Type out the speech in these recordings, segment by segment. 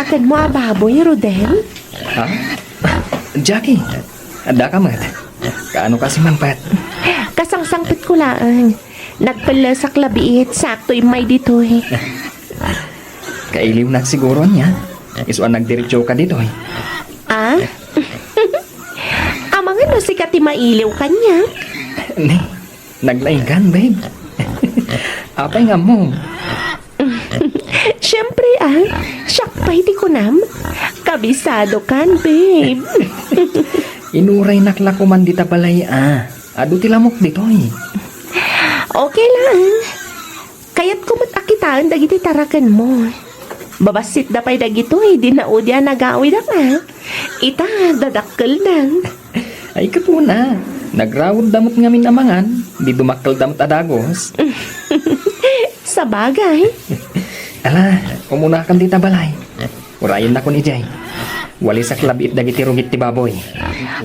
tarakan mo baboy, Rodel? Ha? Jackie, ada ka mat. Kaano kasi man pat? Kasangsangpit ko lang. Nagpala sa klabiit, sakto'y may dito eh. Kailiw na siguro niya. Isuan nagdiretso ka dito eh. Ah? Amang ano si Kati mailiw kanya? Ni, naglaing kan, babe. Apay nga mo. Siyempre syakpay di ko nam. Kabisado kan, babe. Inuray nakla ko man dita balay Ado tilamok dito eh. Okay lang. Kaya't kumot akitaan dagiti tarakan mo. Babasit da pa'y dagito di na udya nagawid ka. Ita, dadakkel nang. Ay kapuna. Nagrawod damot ngamin amangan. Di dumakkel damot adagos. Sa bagay. Ala, umuna kan dita balay. Urayan na ko ni Jay. Wali sa klabit dagiti rugit ti baboy.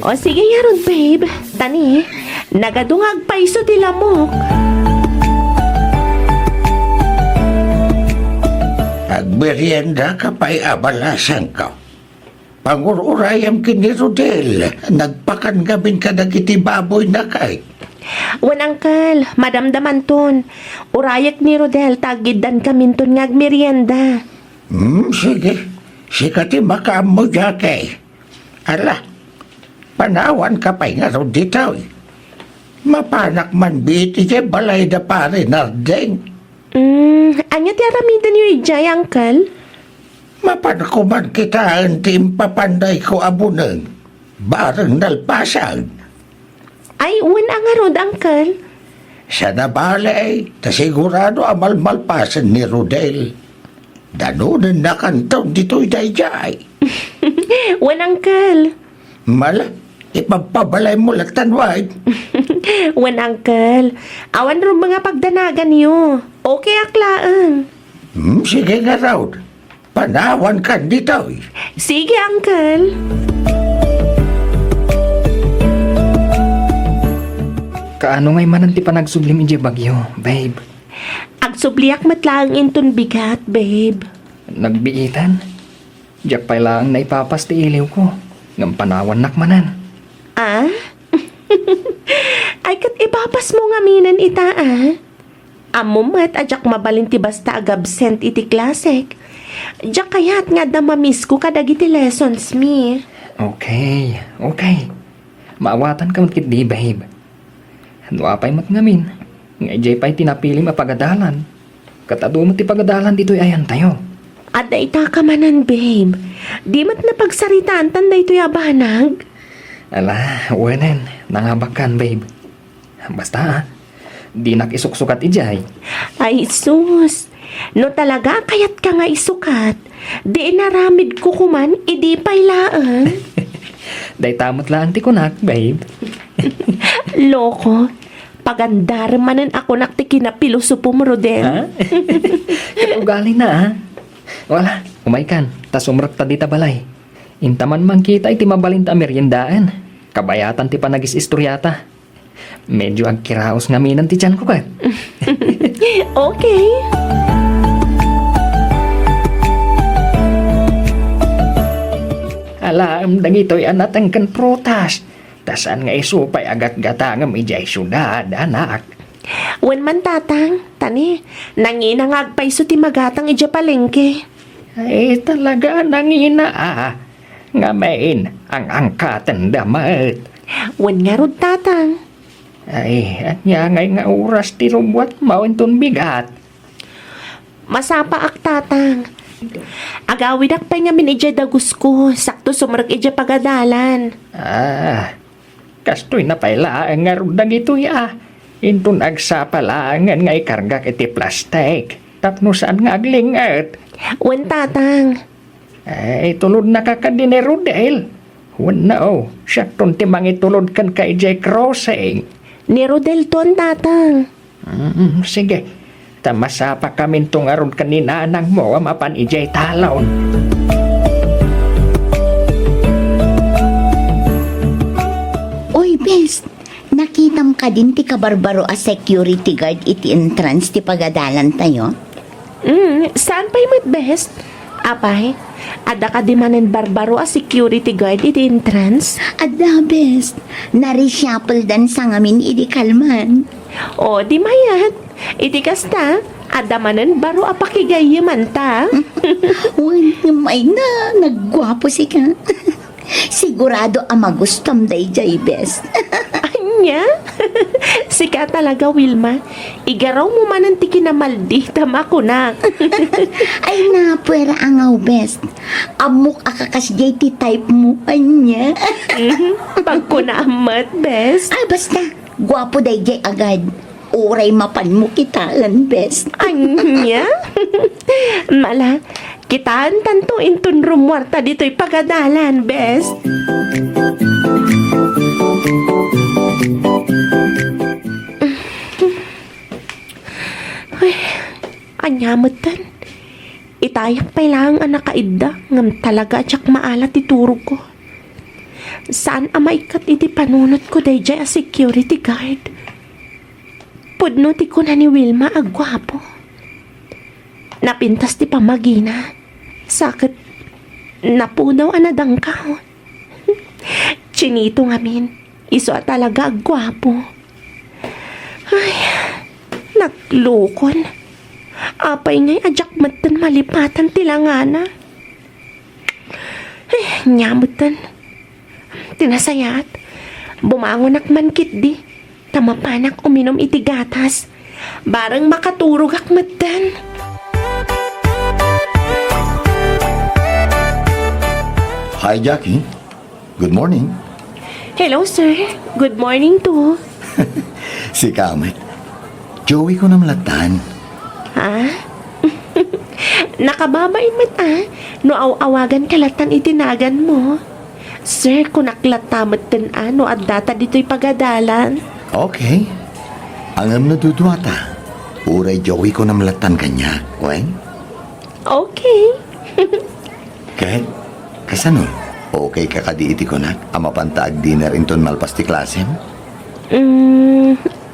O sige yaron, babe. Tani, nagadungag pa iso ti lamok. Agmerienda ka pa'y abalasan ka. Pangururayam kini Rodel. Nagpakan gamin ka dagiti baboy na kay. Wan angkal, madamdaman ton. Urayak ni Rodel tagiddan kaminton ngag merienda. Sige. Sikati makaam mo kay. Ala, panawan ka pa'y nga ron dito. Mapanak man biti kay balay da pare nardeng. Anya ti aramidan niyo ijay, angkal? Mapanak ko man kita ang timpapanday ko abunang. Barang nalpasan. Ay, wan ang arod, angkal. Sa nabalay, tasigurado ang malpasan ni Rodel. Danunan na kantong dito'y dayjay. Wan, angkal. Mala, ipapabalay mo latanwag. Wan, angkal. Awan rin mga pagdanagan niyo. Okay, aklaan. Sige nga raw. Panawan ka dito'y. Sige, angkal. Kaano ngay manan ti panagsublim ije bagyo, babe? Agsubliak matlaang inton bigat, babe. Nagbiitan. Diyak pa'y lang na ipapas ti iliw ko. Ngam panawan nakmanan. Ah? Ay, kat ipapas mo nga minan ita, Amo mat, ajak mabalin ti basta agabsent iti klasek. Diyak kayat nga da mamiss ko kadag iti lessons mi. Okay. Maawatan ka matkit di, babe. Ano apay mat ngamin? Nga ijay pa'y tinapili mapagadalan. Katado mo ti pagadalan dito'y ayan tayo. At da ita ka manan, babe. Di mat napagsaritaan tanda ito'y abanag. Ala, wenen. Nangabakan, babe. Basta di nakisuksukat ijay. Ay, sus. No talaga kayat ka nga isukat. Di inaramid ko kuman, idi pailaan. Day tamot lang ti kunak, babe. Loko. Pagandar manan ako nakti kinapilosopo mo, Rodel. Ha? Ugali na, Wala, umaikan. Tas umrak ta dita balay. Intaman man kita iti mabalin ta meriendaan. Kabayatan ti panagis istoryata. Medyo agkiraos nga minan ti tiyan ko kat. Okay. Alam, dagito'y anatang kan protas. Tasan nga isupay agat gatangam ijay syudad, anak. Wan man tatang, tani, nanginangag pa iso ti magatang ija palengke. Ay talaga nangina Nga main ang angkatan damat. Wan nga rod tatang. Ay, at niya ngay nga oras ti rumwat maunton bigat. Masapa ak tatang. Agawid ak pa nga min ija dagus ko, sakto sumrag ija pagadalan. Kastoy na paila nga rudag ito Intun agsapalangan nga ikargak iti plastik. Tapno saan nga aglingat. Wan tatang. Ay, tulod na kakadine Rodel. Wan na Siya ti mangitulod kan kay J. Crossing. Ni Rodel ton tatang. Sige. Tamasapa kami itong aron kanina nang mo mapan ijay talon. Oy, best. Nakitam ka din ti kabarbaro a security guard iti entrance ti pagadalan tayo? Saan pa'y mat best? Apay, ada ka di manen barbaro a security guard iti entrance? Ada, best. Narishuffle dan sa ngamin idi kalman. O, di mayat. Iti kasta, ada manen baro a pakigayaman ta. Wan, may na, naggwapo si ka. Sigurado ang magustom day jay, best. Anya? Sika talaga, Wilma. Igaraw mo man ang tiki na maldi, tama ko na. Ay na, pwera angaw, best. Amok akakas JT type mo, anya. Pag ko na amat, best. Ay, basta, gwapo day jay agad. Oray mapan mo kitaan, best. Anya? Mala, kitaan tanto intun rumwarta dito'y pagadalan, best. Ay, anyamutan. Itayak pa lang ang nakaidda, ngam talaga atsak maalat iturog ko. Saan amaikat iti panunot ko day jay a security guard? Pudno ti ko na ni Wilma agwapo. Napintas ti pamagina. Sakit napudaw anadang ka. Chinito ngamin. Iso talaga agwapo. Ay, naglukon. Apay ngay ajak matan malipatan tilangana. Ay, nyamutan. Tinasayat. Bumangon akmankit di. Tamapanak uminom iti gatas. Barang makaturog akmatan. Hi, Jackie. Good morning. Hello, sir. Good morning to. Si Kamet. Joey ko na malatan. Ha? Nakababain man no awagan kalatan itinagan mo. Sir, kung naklatamat tan no at data dito'y pagadalan. Okay. Ang naduduata. Uray Joey ko na malatan kanya. Wen? Okay. Kahit, kasano? Okay ka kadiiti ko na. Ama pantag dinner inton malpas ti klasem?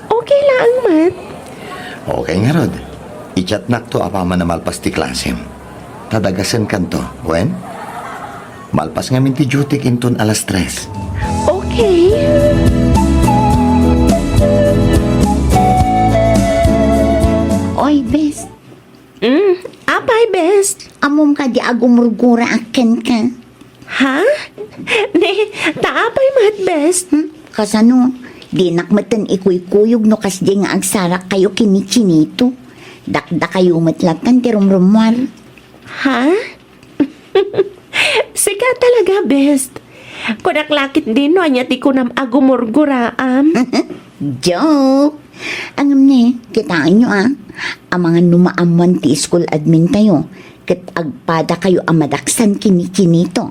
Okay lang, Mat. Okay nga, Rod. I-chat nak to apama na malpas ti klasem. Tadagasan kanto. Wen? Malpas nga min ti duty inton alas 3. Okay. Oy, best. Apay, best. Amom ka di agumurgura aken ka. Ha? Ne, taapay, Mat, best. Kasano, di nakmatan ikuy-kuyog no kasdi nga agsarak kayo kinichinito. Dakda kayo matlatan ti rumrumwar. Ha? Sika talaga, best. Kunaklakit din no, anya ti kunam agumurguraam. Joke! Angam ne, kitaan nyo ang mga numaaman ti school admin tayo, kat agpada kayo amadaksan kinichinito.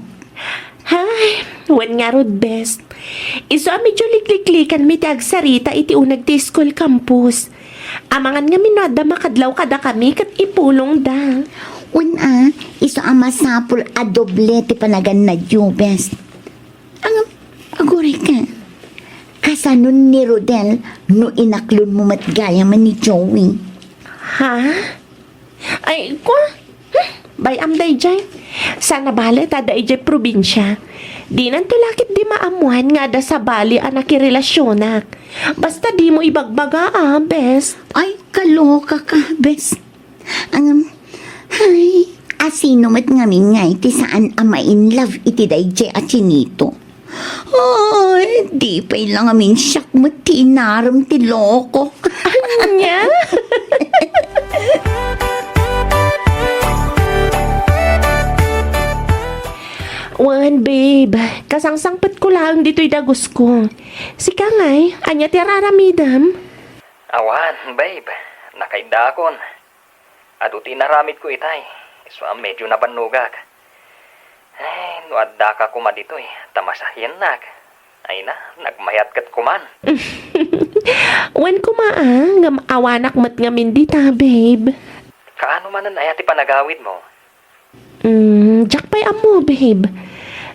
Hay, wan nga rod, best. Iso medyo likliklikan mi ti agsarita iti unag ti school campus. Amangan nga minada makadlaw kada kami kat ipulong da. Una, iso ang masapul a doble ti panagan na best. Angam, agoray ka. Kasanon ni Rodel no inaklon mo matgaya man ni Joey. Ha? Ay, kwa? Bayam day jay. Sana bali tada ijay probinsya. Di nan tulakit di maamuhan nga da sa bali anak relasyonak. Basta di mo ibagbaga best. Ay, kaloka ka, best. Angam, ay, asino mat ngamin nga iti saan ama in love iti dayjay at chinito. Ay, di pa ilang amin siyak mo tinaram ti loko. Anya? Wan, babe. Kasangsangpat ko lang dito'y dagos ko. Sika nga'y, anya ti raramidam. Awan, babe. Nakainda akon. Aduti naramit ko itay. So, medyo nabanugak. Ay, nuadda ka kuma dito Tamasahin nak. Ay na, nagmayat kat kuman. Wan ko nga maawanak mat ngamin dita, babe. Kaano man ang ayati panagawid mo? Jack pa'y amo, babe.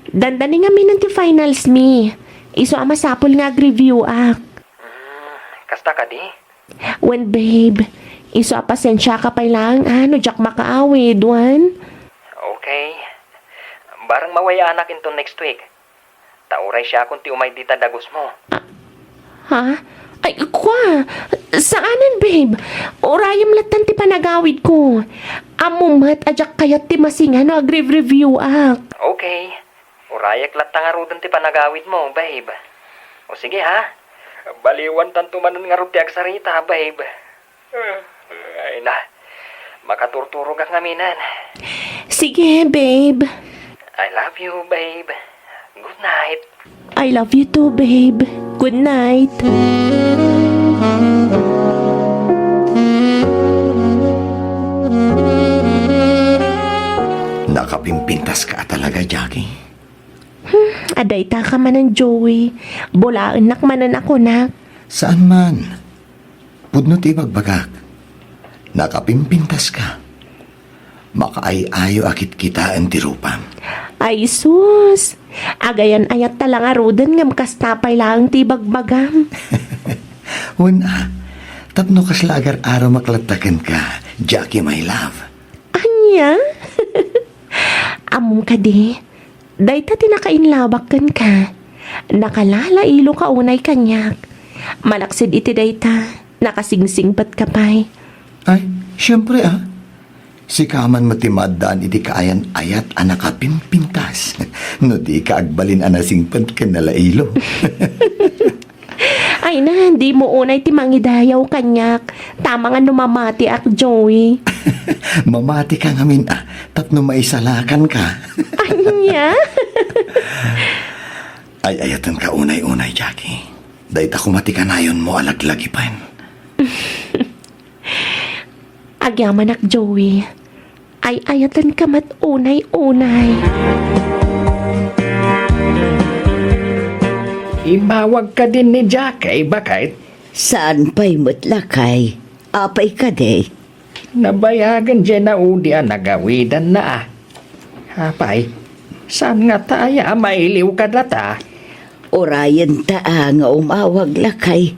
Dandani nga minanti finals mi. Iso ama sapol nga review Kasta ka di? Wan, babe. Iso pasensya ka pa'y lang, no Jack makaawid, wan. Okay. Barang mawaya anak into next week. Tauray siya kung ti umay dita dagos mo. Ha? Ay, kwa? Saanan, babe? Orayam latan ti panagawid ko. Amumat, ajak kayat ti masingan no agriv-review ak. Okay. Urayak latang arudan ti panagawid mo, babe. O sige ha. Baliwan tanto manan nga ruti agsarita, babe. Ay na. Makaturturog ang ngaminan. Sige, babe. I love you, babe. Good night. I love you too, babe. Good night. Nakapimpintas ka talaga, Jackie. Aday ta ka manan, Joey. Bulaan nak manan ako, nak. Saan man? Pudno ti bagbagak. Nakapimpintas ka. Makaayayo akit kita ang tirupam. Ay, sus. Agayan ayat talang arudan ngam kastapay lang ti bagbagam. Una, tapno kasla agar araw maklatakan ka, Jackie, my love. Anya? Among ka di. Dayta tinakainlabakan ka. Nakalala ilo ka unay kanyak. Malaksid iti dayta. Nakasingsingpat ka pa'y. Ay, syempre Si kaman matimadaan iti kaayan ayat anakapimpintas. No di ka agbalin anasingpad ka nalailo. Ay na, di mo unay ti mangidayaw kanyak. Tama nga numamati ak, Joey. Mamati ka ngamin tapno maisalakan ka. Anya? Ay ayatan ka unay-unay, Jackie. Dahit ako matikanayon mo alaglagi pa. Agyaman ak, Joey. Ay ayatan ka mat unay-unay. Imawag ka din ni Jackie, bakit? Saan pa'y mutlakay? Apay ka de. Nabayagan dyan na udian nagawidan na. Hapay, saan nga taya mailiw ka data? Orayan taa nga umawag lakay.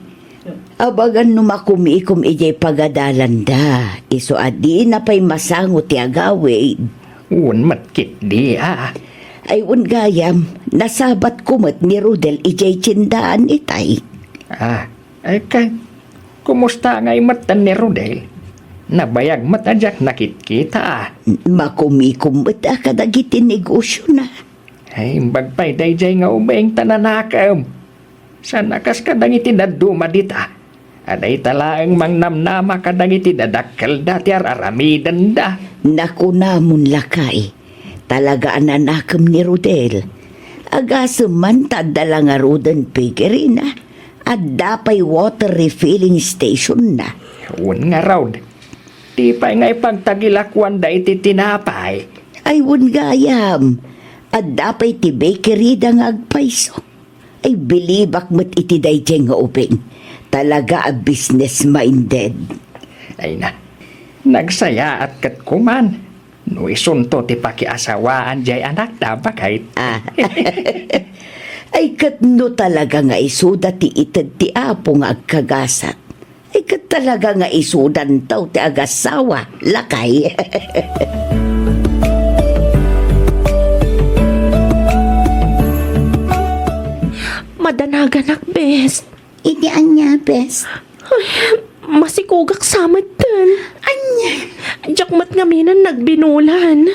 Abagan numakumikom ijay pagadalan da. Iso adi na pa'y masangot ti agawid. Un matkit di Ay gayam, nasabat kumot ni Rudel ijay tsindaan itay. Ay kay, kumusta nga'y matan ni Rodel? Nabayag matadyak nakit-kita Makumikom ita kadagitin negosyo na. Ay, bagpay dayjay nga ubeng tananakam. Sanakas kadangiti na dumadita. Aday talaang mangnamnama kadangiti na dakkel dati aramidan da. Naku namon lakay. Talaga ananakam ni Rodel. Agasuman tadala nga rodan piggery na. At dapay water refilling station na. Un nga raw. Di pa nga ipagtagilakwan da iti tinapay. Ay gayam. At dapay ti bakery da nga agpaiso. Ay bilibak mo't iti dayjay nga uping. Talaga a business minded. Ay na, nagsaya at katkuman. No isunto ti pakiasawaan jay anak da bakit? Ay katno talaga nga isuda ti ited ti apo nga agkagasat. Ay kat talaga nga isudan taw ti agasawa. Lakay. Madanagan ak, bes. Iti anya, bes. Masikugak samad tan. Anya. Jakmat nga minan nagbinulan.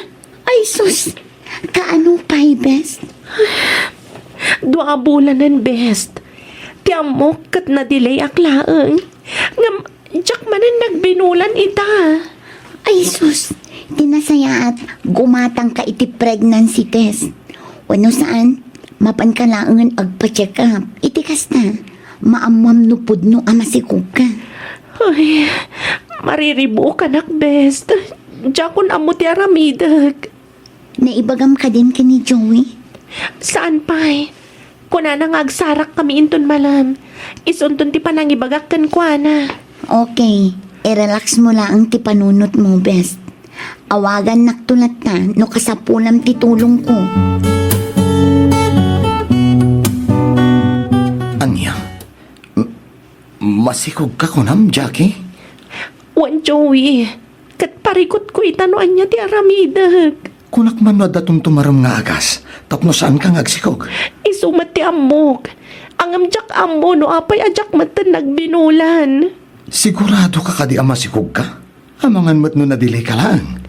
Ay sus. Kaano pa'y, bes? Dua bulanan, best. Tiamok kat na delay aklaang. Ngam, jakmanan nagbinulan ita. Ay sus. Tinasaya at gumatang ka iti pregnancy test. Wano saan? Mapan ka laangan agpa-check up. Itikas na. Maamam no pudno amasikog ka. Ay, mariribo ka nak, best. Jakon amo ti aramidag. Naibagam ka din ka ni Joey? Saan pa'y? Kuna nang agsarak kami inton malam. Isuntun ti panangibagak kan kwa na. Okay. I-relax mo lang ti panunot mo, best. Awagan naktulat na no kasapulam ti tulong ko. Anya, masikog ka kunam, Jackie? Wan, Joey. Kat parikot ko itanoan niya ti aramidag. Kunak man no datong tumaram nga agas, tapno saan ka ngagsikog? Isumat ti amok. Ang amjak amo no apay ajak matan nagbinulan. Sigurado ka kadi amasikog ka? Amangan mat no na-delay ka lang.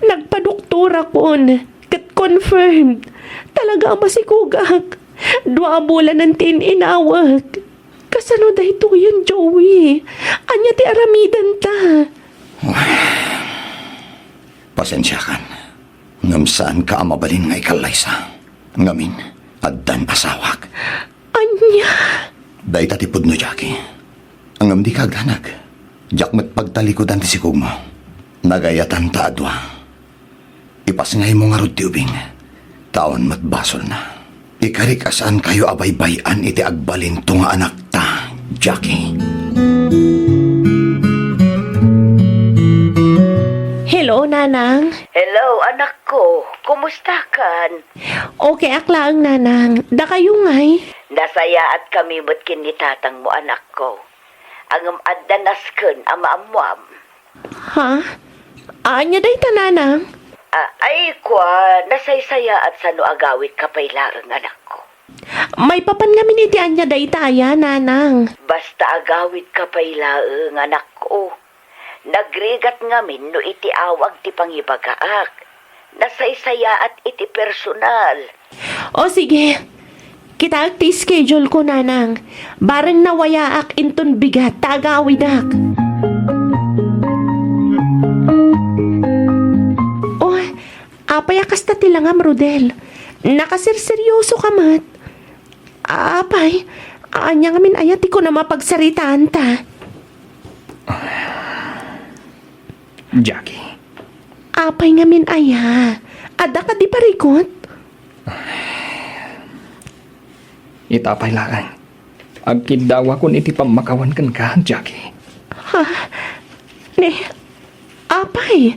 Nagpadoktora kon. Kat confirmed. Talaga ang masikugak. 2 bulan ng inawag. Kasano dahito yun, Joey? Anya ti aramidan ta. Pasensya kan. Ngam saan ka amabalin nga ikalaysa. Ngamin, addan pasawak. Anya? Day tatipod no, Jackie. Ang amdi kagdanag. Jakmat pagtalikodan ti sikog mo. Nagayatan ta adwa. Ipas ngay mo nga rod ti ubing. Taon matbasol na. Ikarikasaan kayo abaybayan iti agbalin to nga anak ta, Jackie. Hello, Nanang. Hello, anak ko. Kumusta kan? Okay, akla ang Nanang. Da kayo ngay. Nasaya at kami mo't kinitatang mo, anak ko. Ang addanasken ama amuam. Ha? Anya day ta, Nanang? Ay kwa, nasaysaya at sano agawit kapaylarang anak ko. May papan ngamin iti anya day taya, Nanang. Basta agawit kapaylaang anak ko. Nagrigat ngamin no iti awag ti pangibagaak. Nasaysaya at iti personal. O sige. Kita ti schedule ko, Nanang. Bareng nawayaak inton bigat tagawidak. Oh, apayakas ta tilangam, Rodel. Nakasirseryoso ka mat. Apay, anya ngamin ayat ko na mapagsaritaan ta. Jackie, Apay ngamin aya. Ada ka di parikot? itapay lang. Agkidawa kun iti pamakawan kan ka, Jackie. Ne, apay.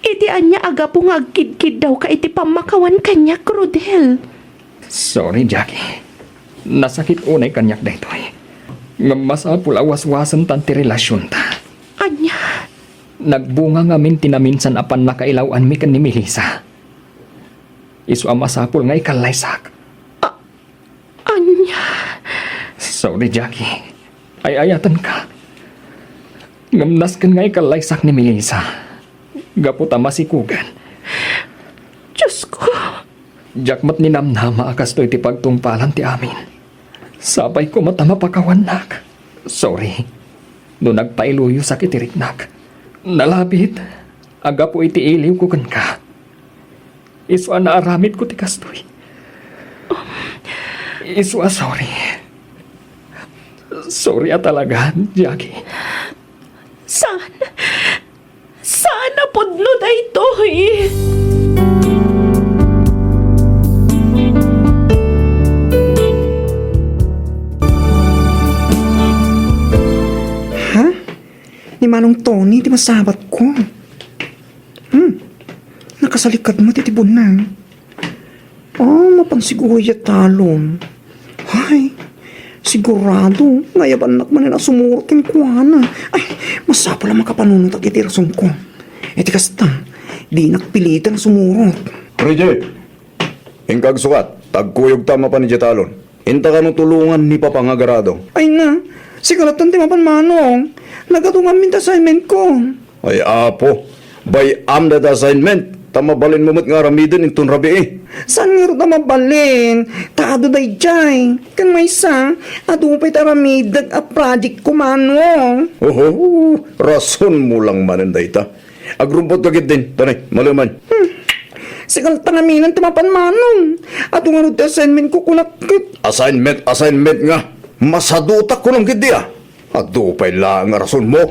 Iti anya aga po nga agkid-kid daw ka iti pamakawan kanya, Rodel. Sorry, Jackie. Nasakit unay kanyak daytoy. Nga masapul awas-wasan tanti relasyon ta. Anya, Nagbunga nga min tinaminsan apan nakailawan mi kan ni Melissa. Isu masapul nga ikalaysak. anya. Sorry, Jackie. Ay ayatan ka. Ngamnas kan nga ikalaysak ni Melissa. Gaputa masikugan. Diyos ko. Jakmat ni namnama akas to iti pagtungpalan ti amin. Sabay ko matama pakawanak. Sorry. No nagpailuyo sa kitiriknak. Nalabit. Aga po iti iliw ko kan ka. Iswa na aramid ko ti kastoy. Iswa sorry. Sorry talaga, Jackie. Sana podno da ito eh. Ha? Ni Manong Tony, di masabat ko. Nakasalikad mo, titibon na. Mapansiguya talon. Ay, sigurado, ngayaban anak man na sumurot ko na. Ay, masapa lang makapanunod at itirason ko. E kasta, di nakpilitan sumurot. Rije, ingkag sukat, tagkuyog tama pa ni Jetalon. Inta ka no tulungan ni Papangagarado. Ay na, sigalatan ti mapan manong. Nagatungan minta assignment ko. Ay apo, by am that assignment, tamabalin mo mat nga ramidin intun rabi eh. Saan nga rin na mabalin? Tado day jay. Kan may isa, adupay taramidag a project ko manong. Oho, rason mo lang manan dayta. Agrumpot kagit din, tanay, maluman. Sigal tanaminan timapan manong. At nga rin assignment ko kulakit. Assignment nga. Masadutak ko lang gidi ah. Adupay lang nga rason mo.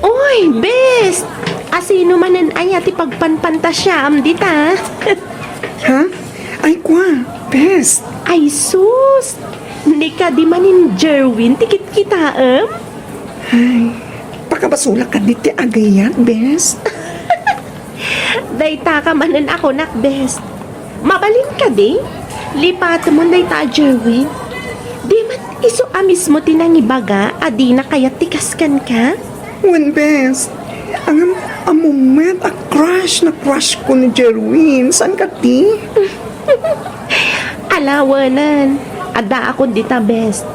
Oy, best! Asino manan ay ati pagpanpanta siya, dita. Ha? Ay kwa, best. Ay sus! Hindi ka di manin Jerwin, tikit kita, Ay, pakabasula ka diti agayan, best. Dayta ka manan ako nak, best. Mabalin ka di? Lipat mo dayta, Jerwin. Di man iso amis mo tinangibaga, adi na kaya tikaskan ka? Wen, best. ang moment, a crush na crush ko ni Jerwin. Saan ka, ti? Alawanan. Ada ako dita, best.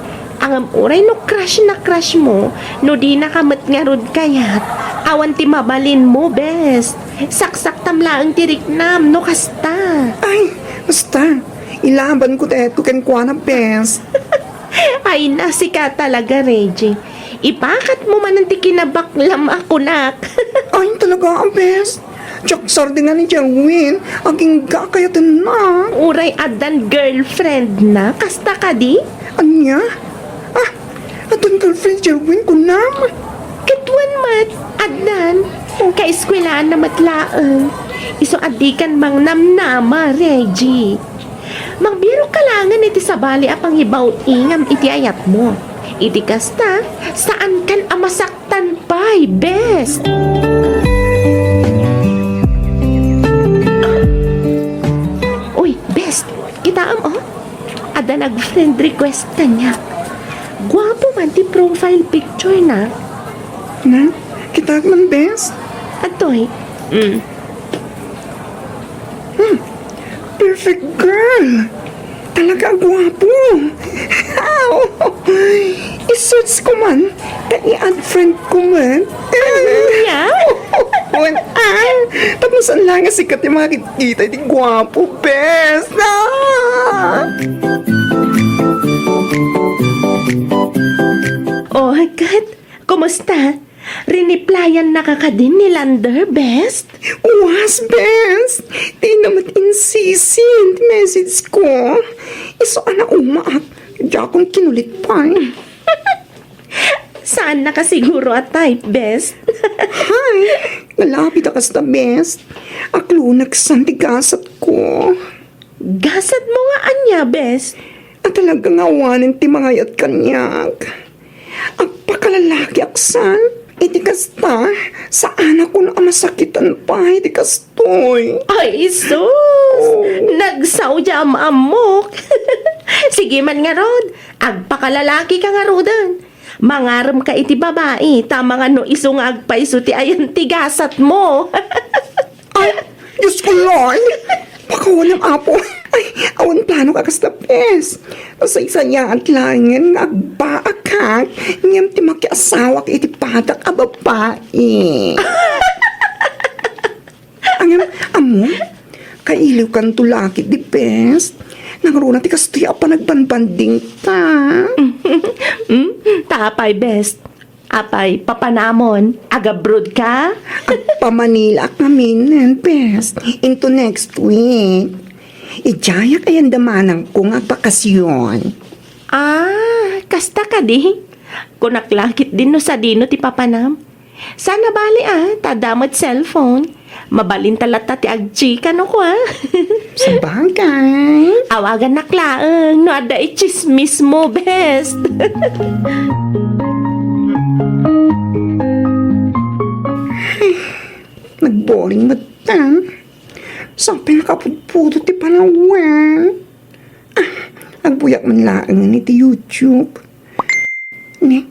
Ang uray no crush na crush mo, no di nakamat nga rod kayat. Awan ti mabalin mo, best. Saksak tamla ang tiriknam, no kasta. Ay, basta. Ilaban ko tehet ko kenkwa na best. Ay, nasika talaga, Reggie. Ipakat mo man ang tikinabaklam ako, nak. Ay, talaga ang best. Tsaksar din nga ni Jerwin. Aging kakayatan na. Uray adan girlfriend na, kasta ka di? Anya? Ah, atong girlfriend Jerwin ko na. Katwan mat, adan, kaeskwelaan na matlaan. Iso adikan mang namnama, Reggie. Magbiro ka langan iti sabali apang ibaw ingam iti ayat mo. Iti kasta, saan kan amasaktan pa'y best? Uy, best, kita oh. Ada nag-friend request kanya. Gwapo man ti profile picture na. Na, kita man best. Atoy, Perfect girl. Talaga gwapo. I-search ko man. I-add friend ko man. yeah? Tapos ang lang nga sikat yung makikita. Hindi gwapo, best. Oh, God, kumusta? Riniplyan na ka din ni Lander, best? Was, best. Di naman insistent message ko. Iso na umaak. Di akong kinulit pa. Saan na ka siguro at type, best? Hi, nalapit ako sa best. Aklo nagsantigasat ko. Gasat mo nga anya, best? At talagang awanin ti mga yat kanyak. Ang pakalalaki aksan. Iti kasta, saan ako na masakitan pa, iti kastoy. Ay, sus! Nagsaw jam amok. Sige man nga, Rod. Agpakalalaki ka nga, Rodan. Mangaram ka iti babae, tama nga no isong agpaiso ti ayan tigasat mo. Ay, Diyos ko, Lord! Pakawalang apo. Ay, awan plano ka kasta, pes. Pasay-saya at langin, agbaakak. Ngayam ti makiasawa ka iti patak a babae. Angam, amo, kailiw kan tulakit di pes. Nangaruna ti kastoy apa nagbanbanding ta. Tapay, best. Apay, papanamon. Agabrod ka? Pamanila ka minen, pes. Into next week. Ijaya kayan damanang kong bakasyon. Ah, kasta ka di. Kunaklakit din no sa dino ti papanam. Sana bali tadamot cellphone. Mabalin talata ti agchika no ko Sa bagay. Awagan na klaang no ada ichismis mo, best. Nagboring mata. Sampai nakapudpudo ti panawan. Agbuyak man laang ni ti YouTube. Ne,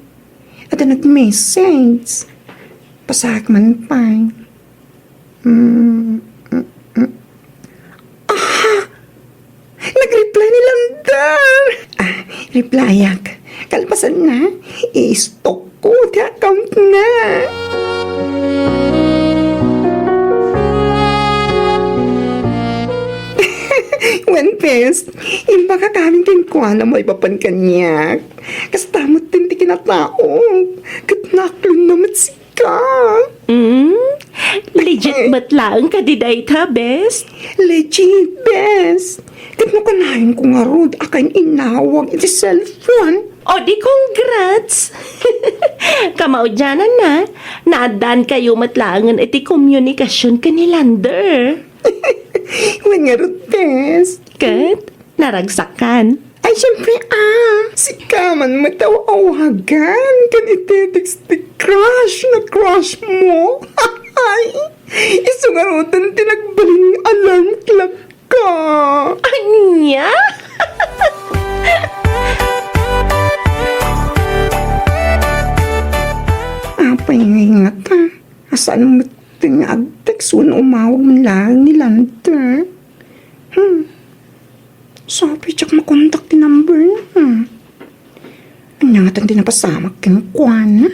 at nag-message. Pasak man pa. Nag-reply ni Landar. Replyak. Kalpasan na. I-stalk ko ti account na. When best, imba ka kaming tinkuala mo ipapan kanyak. Kastamot din ti kinataong. Katnaklon naman sika. Legit ba't lang ka di data, best? Legit, best. Kat mo kanahin ko nga rod, akain inawag iti cellphone. O di congrats! Kamaudyanan na, naadaan kayo matlangan iti komunikasyon ka ni Lander. When nga rod, best. Kat, naragsakan. Ay, syempre, si Kaman matawawagan kan itetext ti crush na crush mo. Ay, isungarutan tinagbaling alarm clock ka. Anya? Apay nga ingat ha. Asan mo ag-text umawag man lang ni Lander. Sabi tsak makontak ti number na. Anyangatan din napasamak kang kuwana.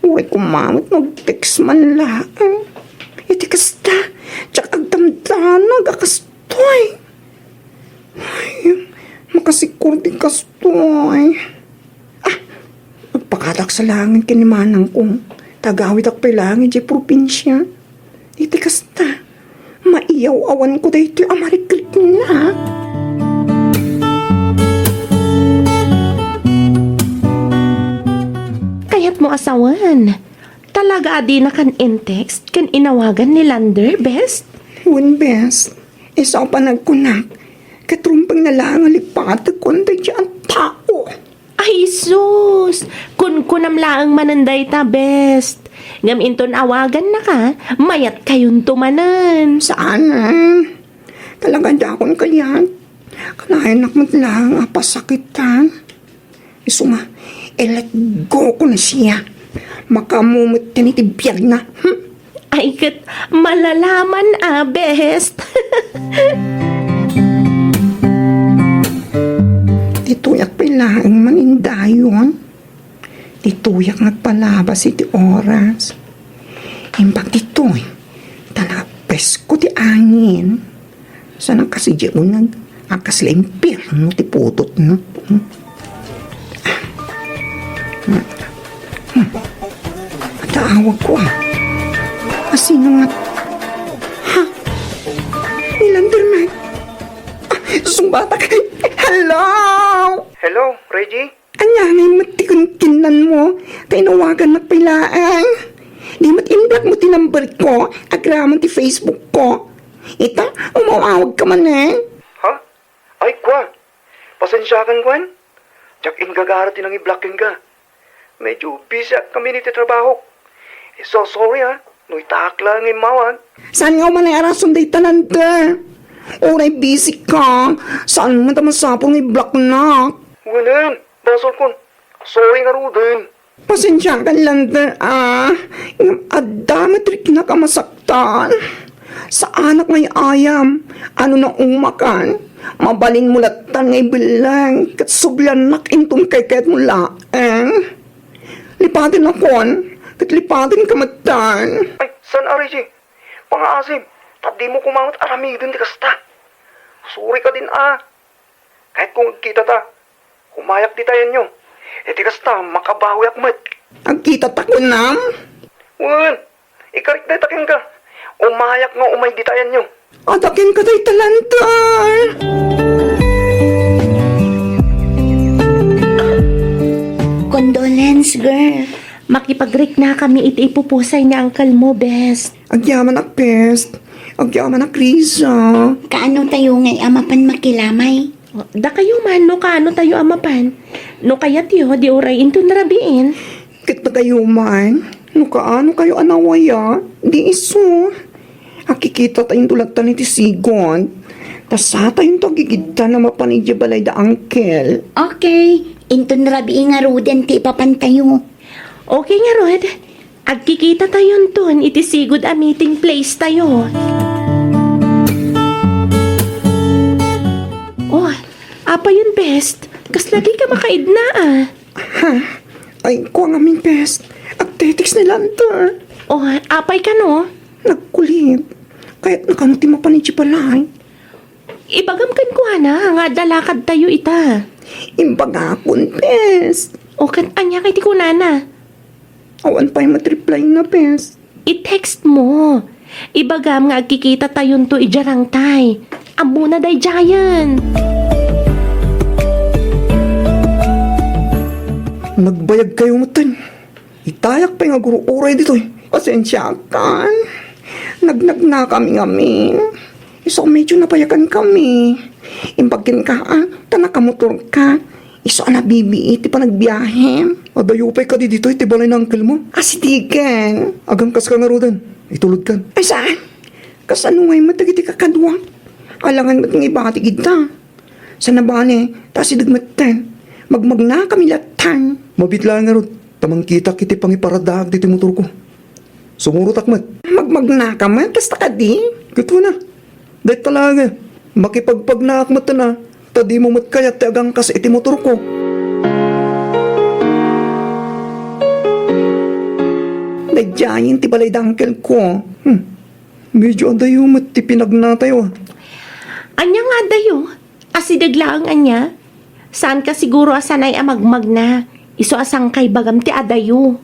Uy, kumamit mag-text man lang. Iti kasta, tsak agdamdanag akastoy. Ay, makasikur di kastoy. Magpakatak sa langit kinimanang kong tagawid ak langit di probinsya. Iti kasta, maiyaw-awan ko dahito yung amariklik na. Kayat mo asawan. Talaga adi na kan in-text, kan inawagan ni Lander, best? One best, isa pa nagkunak. Katrumpang na lang alipatag ko na dyan tao. Ay, sus! Kun kunamlaang mananday ta, best. Ngam inton awagan na ka, mayat kayon tumanan. Sana? Talaga dakon kayan. Kanayan nakmat lang apasakitan. Iso nga, let go ko na siya. Makamumit ka ni tibiyag na. Ay, kat malalaman best. Tituyak pilaang manindayon. Tituyak nagpalabas iti oras. Imbag dito'y talapes ko ti angin. Sana kasi di mo akas la impirno ti putot no. Matawag ko Asino nga? Ha? Nilanderman? Sumbatak. Hello? Hello, Reggie? Anya ngay matikon kinan mo. Tainawagan na pilaan. Di mat-inblock mo tinambar ko. Agraman ti Facebook ko. Ita, umawag ka man Ha? Ay, kwa. Pasensyakan, kwan. Tsak ingagaratin ang i-blocking ka. Medyo busy kami ni trabaho. So sorry ha. No'y takla ng imawag. Saan nga man ay arason day tananda? Oray busy ka. Saan man tamasapong i-block na? Wanan, basol kon. Sorry nga rudin. Pasensya ka lang adamatrik na kamasaktan. Sa anak ngay ayam, ano na umakan? Mabalin mo latan ngay bilang, kat sublan nak intong kay mo laeng. Lipatin na kon, kat lipatin kamatan. Ay, san Reggie? Pang-asim. Tadi mo kumangot aramidin di kasta. Sorry ka din Kahit kung kita ta, kumayak di tayo nyo. E di kasta, makabawi akmat. Agkita tako nam? Wan, ikarik na takin ka. Umayak nga umay di tayo nyo. Adakin ka tay talantar. Condolence, girl. Makipag-break na kami iti ipupusay ni uncle mo, best. Agyaman ak pest. Agyaman ak risa. Kaano tayo ngay amapan makilamay? Da kayo man, no kaano tayo amapan. No kayat yo, di oray into narabiin. Kit na kayo man. No kaano kayo anawaya. Di iso. Akikita tayong tulatan ni Sigon. Tasa tayong tagigida na mapanidya balay da uncle. Okay. Inton rabi nga ruden ti ipapantayo. Okay nga, Rod. Agkikita tayo ton, iti sigud a meeting place tayo. Oh, apa yun, best? Kas lagi ka makaid na Ha? Ay, kuha nga min pest. Agtetics ni Lanter. Oh, apay ka no? Nagkulit. Kaya't nakamuti mapanidya balay. Ibagam kan ko na, nga dalakad tayo ita. Imbaga akong pest. O kan anya kay ti kunana. Awan pa yung matreply na pest. I-text mo. Ibagam nga agkikita tayon to ijarang tay. Amo na day giant. Nagbayag kayo matan. Itayak pa yung aguro-uray dito Pasensya ka. Nagnag na kami. Iso medyo napayagan kami. Imbagin ka tanakamotor ka. Iso na bibi, iti pa nagbiyahe. Adayupay ka di dito, iti balay ng uncle mo. Asitigan. Agang kas ka nga rodan. Itulod ka. Ay saan? Kasanungay matagiti kakadwa. Alangan mat ng ibati kita. Sa nabane, tas idagmatan. Magmag na kami latan. Mabitla nga rod. Tamang kita kiti pang iparadag dito motor ko. Sumurot akmat. Magmagna ka man, kasta ka di. Gato na. Dahil talaga. Makipagpagnaakmat na. Tadi mo mat kaya tagang kas iti motor ko. Nadyayin ti balay dangkel ko. Medyo adayo mat ti pinagna tayo. Anya nga dayo, asidaglaang anya. Saan ka siguro asanay amagmag na? Iso asang kay bagam ti adayo.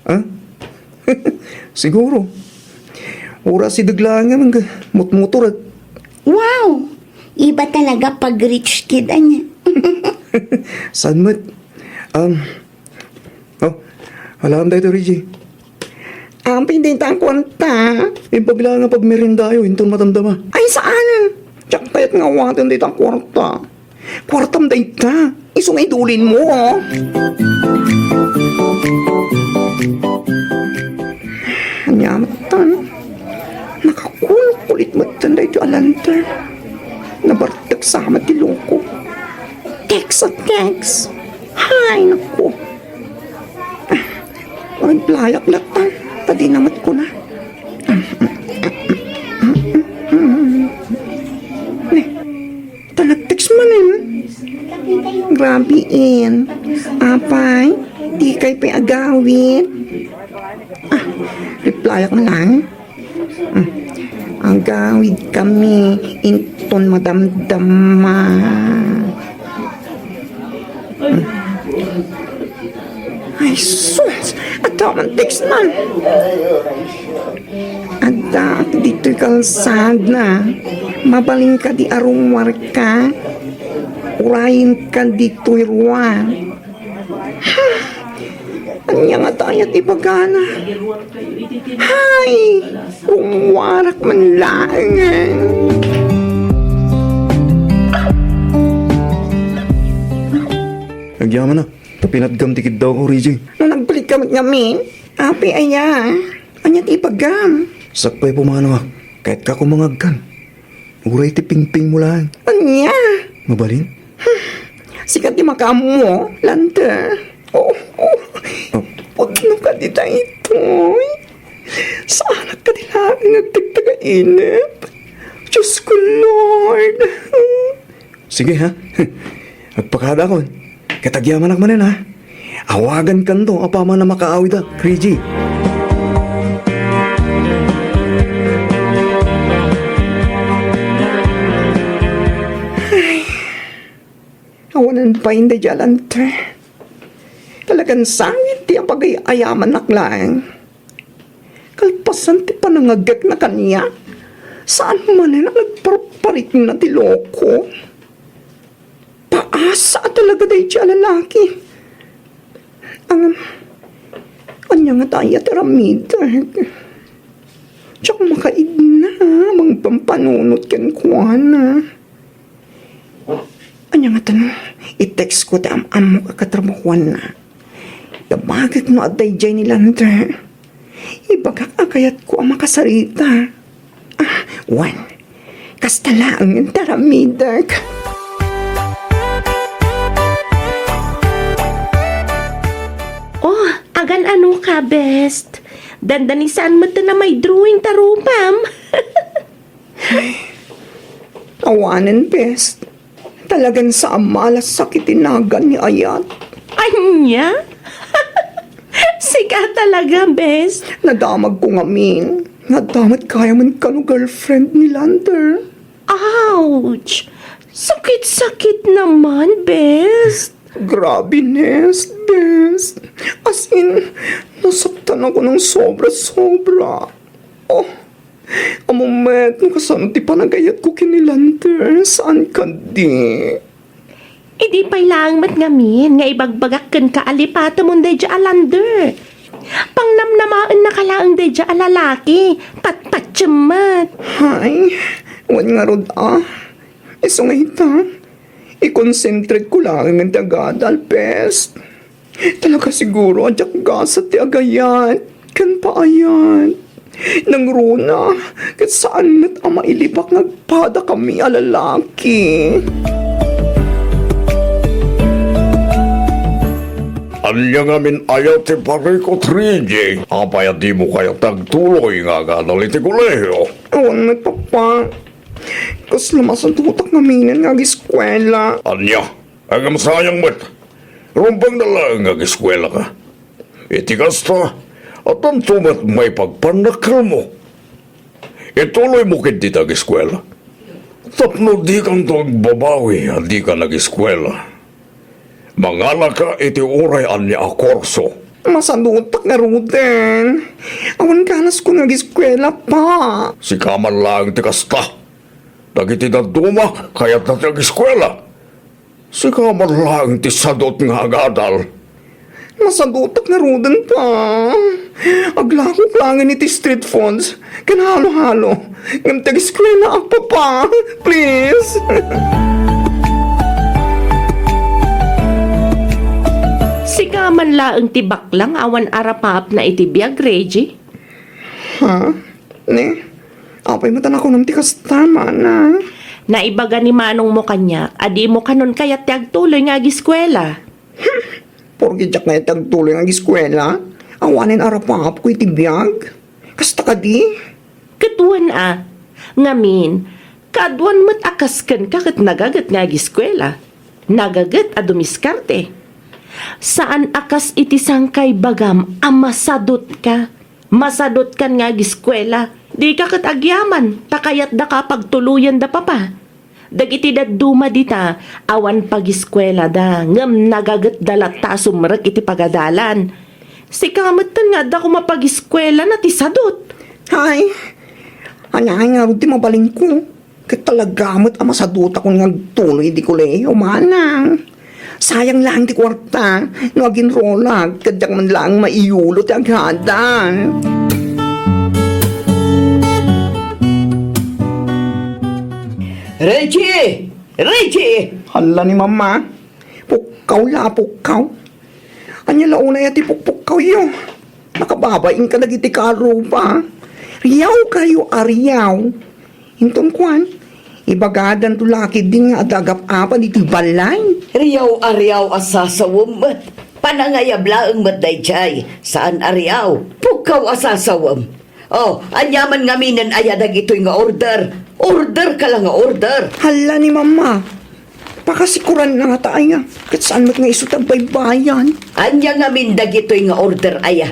Ha? Siguro. Ura si daglaan nga mga mutmotor at Wow! Iba talaga pag rich kid anya. saan mat. Alam tayo to, Reggie. Ang pindintang kwanta. Pagla nga pag merindayo, hinton matamdama. Ay, saan? Tsak tayat nga watin dito ang kwarta. Kwartam dayta. Isungay dulin mo, oh. Anyamatan. Nakakulit matan dito alanta. Nabartag sama ti loko. Text at text. Hay, naku. Parang playak latan. Tadi namat ko na. Talagtext man Grabe in. Apay, di kay piagawin. Reply ako lang. Agawid kami inton madamdama. Ay, sus! At man text man. Ada, dito'y kalsad na. Mabaling ka di arumwar ka. Urayin ka dito'y ruwan. Anya nga tayo ibagana. Hay! Rumwarak man langan. Nagyaman na. Tapinatgam tikid daw ko, Reggie. Nung nagbalik kami ngamin, api aya. Anya ti ipagam. Sakpay pumano ka. Kahit ka kumangagkan. Uray ti pingping mo lang. Anya? Mabalin? Sikat di makam mo, lante. Oh. Pagno ka di tayo ito'y. Saan ka di lang nagtagtaga-inip? Diyos ko, Lord. Sige ha. Agpakada ko. Katagyaman akmanin ha. Awagan kan to. Apa man na makaawid ha. Reggie. Awanan pa hindi jalante. Talagang sangit di ang pag-ayaman naklang. Kalpasan ti panangagak na kanya. Saan man na nagparparit na ti loko? Paasa talaga dahi siya lalaki. Anya nga tayo teramidag. Tsak makaid na. Mang pampanunot kan kuwana. Anya nga tanong, i-text ko ta am mo kakatrabahuan na. Yabagak no at dayjay ni Lander. Ibagak akayat ko ang makasarita. Wan, kastalang ang taramidag. Oh, agan ano ka, best? Dandanisan mo na may drawing tarupam. Awanan, best. Talagang sa amalas sakitinagan ni Ayat. Anya? Sika talaga, best. Nadamag ko ngamin. Nadamat kaya man ka no girlfriend ni Lander. Ouch! Sakit-sakit naman, best. Grabe, Nest, best. As in, nasaktan ako ng sobra-sobra. Oh, a moment, kasano ti panagayat ko kinilander. Saan ka di? Idi pa lang matngamin nga ibagbagak kan kaalipata mo dedya alander. Pangnamnamaan na kalaang dedya alalaki. Patpatsamat. Hay, wan nga rod Iso nga ita. I-concentrate ko lang ang tagadal, best. Talaga siguro, adyak gasat ti agayat. Kan paayat. Nang runa, kat saan mat ama ilibak nagpada kami alalaki. Anya nga min ayaw ti parikot rinji. Apaya di mo kaya tagtuloy nga ganal iti kolehiyo. Awan na, papa. Kas lamasan tutak ngaminan nga eskwela. Anya, agam sayang mat. Rumpang na lang nga eskwela ka. Iti kasta, at ang tumat may pagpanakal mo. Ituloy mo kinti tag-eskwela. Tapno di kang babawi at di ka nag-eskwela. Mangala ka iti uray anya a korso. Masadutak nga ruten. Awan kanas ko nga eskwela pa. Si kaman lang ti kasta. Dagiti daduma kayat na tag-eskwela. Si kaman lang ti sadot nga agadal. Masadutak nga ruten pa. Aglakok langin iti street funds. Kanhalo-halo. Ngam tag-eskwela ako pa. Please. Si kaman laeng tibak lang awan arapap na itibiyag, Reggie. Ha? Ne? Apay matan ako ng tikas tama na. Naibaga ni manong mo kanya, adi mo kanon kayat tiagtuloy nga giskwela. Porgi jak na itagtuloy ang eskwela. Awanin arapap ko itibiyag. Kasta ka di? Katuan ngamin, kaduan mo't akaskan kakat nagagat nga giskwela. Nagagat a dumiskarte. Saan akas iti sangkay bagam masadot ka? Masadot kan nga giskwela. Di ka kat agyaman, takayat da ka pagtuluyan da papa. Dagiti daduma dita, awan pagiskwela da, ngam nagagat dalat ta sumrek iti pagadalan. Si kamatan nga da kumapagiskwela na ti sadot. Hay, anyahay nga rin ti mabaling ko. Katalagamot ang masaduta ko nga tuloy di ko leyo, manang. Sayang lang ti kwarta, no agin rolag, kadyak man lang maiulo ti agadan. Reggie! Reggie! Hala ni mama, pukaw la pukaw. Anya launa ya ti pukpukaw yo. Nakababaing ka lagi ti karo pa. Riyaw kayo ariyaw. Hinton kwan, ibagadan to laki din nga adagap apa di ti balay. Riyaw ariyaw asasawam mat. Panangayab laeng mat dayjay. Saan ariyaw? Pukaw asasawam. Oh, anyaman nga minan ayadag ito'y nga order. Order ka lang nga order. Hala ni mama, pakasikuran na nga tayo nga. Kat saan mat nga isutag baybayan. Anya nga mindag ito'y nga order aya.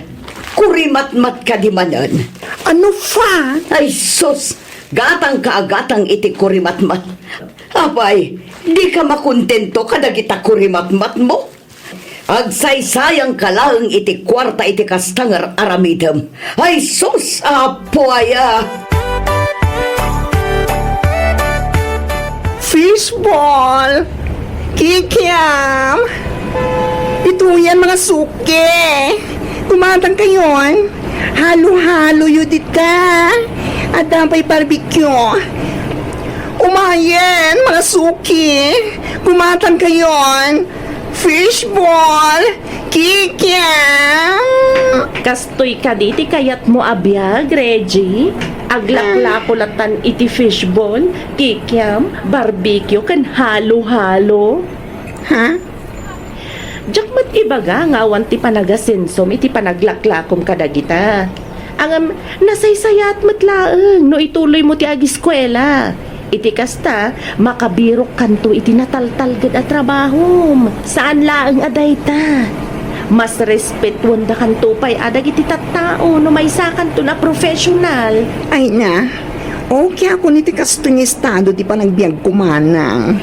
Kurimat-mat ka di manan. Ano fa? Ay sus! Gatang kaagatang iti kurimat-mat. Abay, di ka makontento kadag ita kurimat-mat mo? Agsaysayang ka lang iti kwarta iti kastangar aramidam. Ay sus! Apo aya! Fishball! Kikiam! Ito yan mga suke! Kumatang kayon! Halo-halo yun dita! At dampay barbecue! Umayen mga suki! Kumatang kayon! Fishball! Kikiam! Kastoy ka diti kayat mo abiyag, Reggie. Aglaklakulatan iti fishball, kikiam, barbecue, kan halo-halo. Ha? Jakmat ibaga nga awan ti panagasensom iti panaglaklakom kadagita. Ang nasaysayat matlaeng no ituloy mo ti agiskwela. Iti kasta, makabirok kanto iti nataltalgad at trabahom. Saan laeng adayta? Mas respetuan da kanto pa'y adag iti tattao no may sakanto na professional. Ay na, okay ako niti kasto ni estado di pa nagbiag kumanang.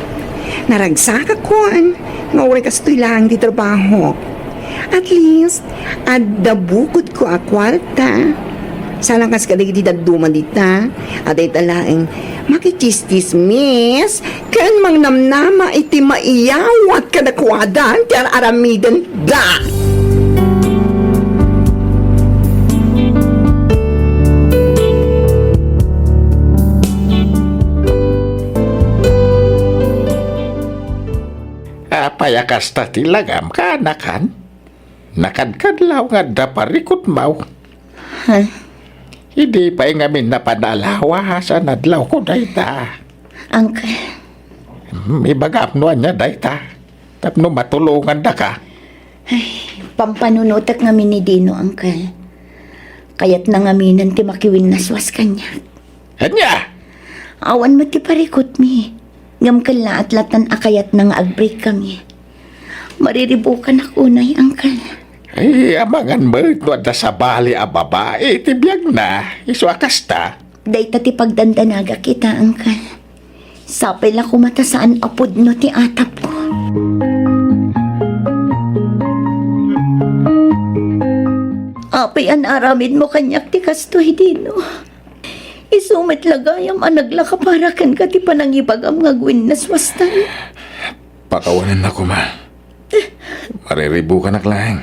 Naragsak akon, mauray kasto'y lang di trabaho. At least, adda bukod ko a kwarta. Salang kas kadag iti daduman dita, at ay talaeng makichistis-miss, kan mang namnama iti maiyawat kadakwadan ti aramidan da. Payakas ta tilagam ka, nakan. Nakadkadlaw nga daparikot mau. Hindi pa ngamin na panalawa sa nadlaw ko dayta. Uncle, Ibagap no niya dayta. Tapno matulungan da ka. Pampanunutak ngamin ni Dino, Uncle. Kaya't nangaminan ti makiwin naswas kanya. Hanya! Awan mo ti parikot mi. Ngam kala at latan akayat nang agbreak kami. Mariribukan ako na, Uncle. Ay, amangan mo, tuwad na sa bali ang babae, tibiyag na, iswakas ta. Day ti pagdandanaga kita, Uncle. Sapay lang kumata saan apod no ti atap ko. Apay an aramid mo kanyak ti kastoy dino. Isumit lagayam ang naglaka para kan ka ti panangibag am ngagwin naswastan. Pakawanan na ko, ma. Mariribukan na klaeng.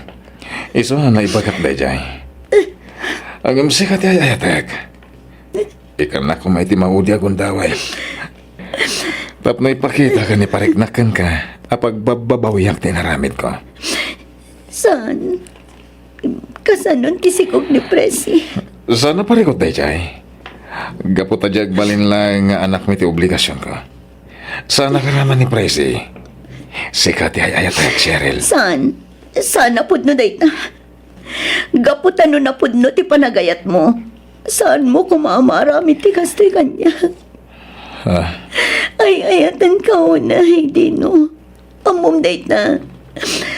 Iso na ibagat da jay. Ang sikat ay ayatek. Ikan na ko may timaudi akong daway. Tapno ipakita ka ni pariknakan ka apag babawiyak tinaramid ko. Saan? Kasanon kisikog ni Presi. Sana parikot da jay. Gapot ajag balin lang nga anak mi ti obligasyon ko. Sana ka naman ni Presi. Sikat ay ayatek, Cheryl. Saan? Saan na pudno dayta? Gaputan no na pudno ti panagayat mo. Saan mo kumamarami ti kastoy kanya? Ay ayatan ka una, Dino. Amom dayta.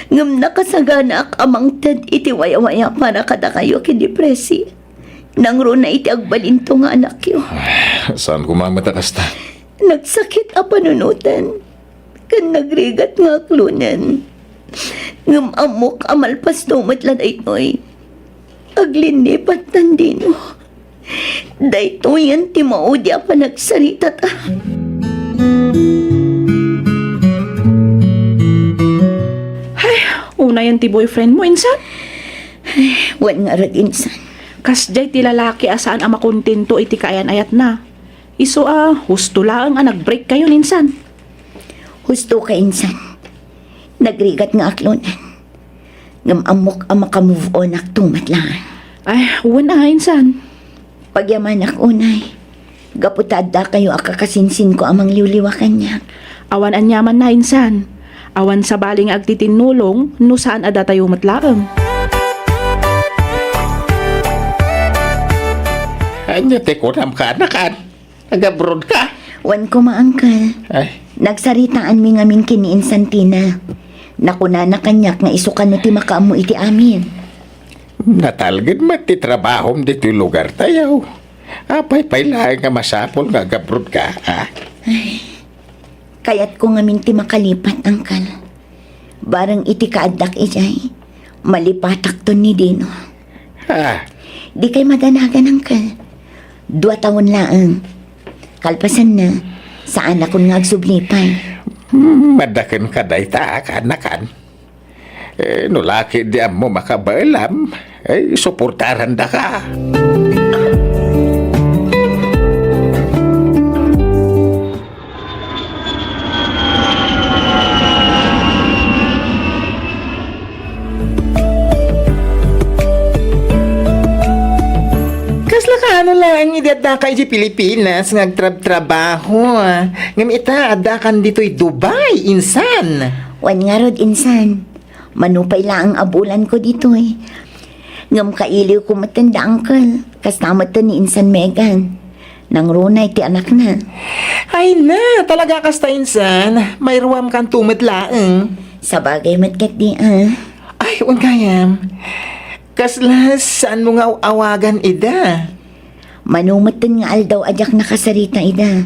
Ngam nakasagana ak amang tad iti waya-waya para kada kayo kidepresi. Nang ro na iti agbalinto nga anak yo. Saan kumamata kasta? Nagsakit a panunutan. Kan nagrigat nga klunan. Ngam amok amalpas tumat lang ito'y. Aglinipat tandino. Dayto yan ti maudya pa nagsarita ta. Una yan ti boyfriend mo, insan. Wan nga rin insan. Kasjay ti lalaki asaan ang makontento iti kaayan ayat na. Iso husto lang ang nag-break kayo, insan. Husto ka insan. Nagrigat nga aklonan. Ngam amok ang makamove on ak tumat lang. Ay, wala insan. Pagyaman ak unay. Gaputad da kayo akakasinsin ko amang liwliwakan niya. Awan anyaman na, insan. Awan sa baling agtitinulong, no saan ada tayo matlaang. Anya, te ko nam ka, anakan. Nag-abroad ka. Wan ko maangkal. Ay, Nagsaritaan mi nga min kini Santina. Nakuna na kanyak nga isukan no ti makaamu iti amin. natalgid mati trabahom dito lugar tayo. Apay lang nga masapol nga gabrod ka, ha? Kayat ko nga minti makalipat, angkal. Barang iti kaadak ijay, malipatak to ni Dino. Ha? Di kay madanagan, angkal. 2 taon laang. Kalpasan na, saan akong nga agsublipay. Madakan ka day ta, kanakan. Nulaki di mo makabalam, suportaran da ka. Ano lang, idada ka di Pilipinas, ngagtrab-trabaho. Ngam ita, adakan dito'y Dubai, insan. Wan nga rod, insan. Manupay lang ang abulan ko dito eh. Ngam kailiw ko matanda, angkal. Kasama to ni Insan Megan. Nang runay ti anak na. Ay na, talaga kasta insan. May ruwam kang tumatlaang. Sa bagay matkat di Ay, kayam. Kaslas, saan mo nga awagan ida? Manumatan nga aldaw ajak nakasarita ida.